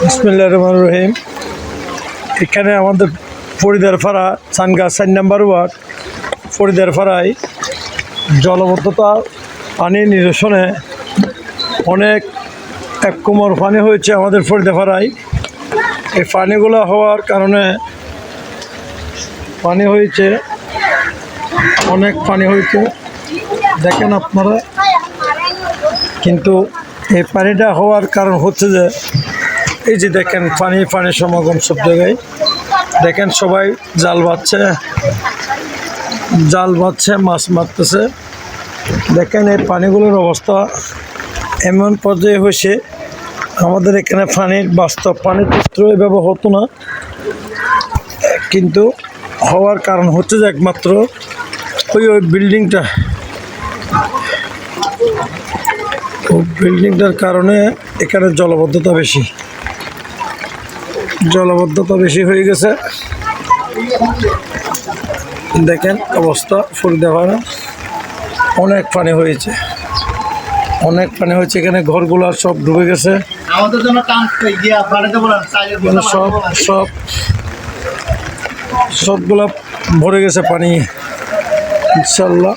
বিসমিল্লাহির রহমানির রহিম। এখানে আমাদের ফরিদারপাড়া চানগাঁ 4 নম্বর ওয়ার্ড ফরিদারপাড়ায় জলবদ্ধতা পানি নিরসনে অনেক এক কোমর পানি হয়েছে আমাদের ফরিদারপাড়ায়। এই পানিগুলো হওয়ার কারণে পানি হয়েছে, অনেক পানি হয়েছে দেখেন আপনারা। কিন্তু এই পানিটা হওয়ার কারণ হচ্ছে যে এই যে দেখেন পানির সমাগম সব জায়গায়। দেখেন সবাই জাল বাচ্ছে, মাছ মারতেছে। দেখেন এই পানিগুলোর অবস্থা এমন পর্যায়ে হয়েছে, আমাদের এখানে পানির বাস্তব পানির চিত্র এভাবে হতো না। কিন্তু হওয়ার কারণ হচ্ছে যে একমাত্র ওই বিল্ডিংটার কারণে এখানে জলবদ্ধতা বেশি হয়ে গেছে। দেখেন অবস্থা ফরিদারপাড়া অনেক পানি হয়েছে, এখানে ঘরগুলো সব ডুবে গেছে। সবগুলা ভরে গেছে পানি ইনশাল্লাহ।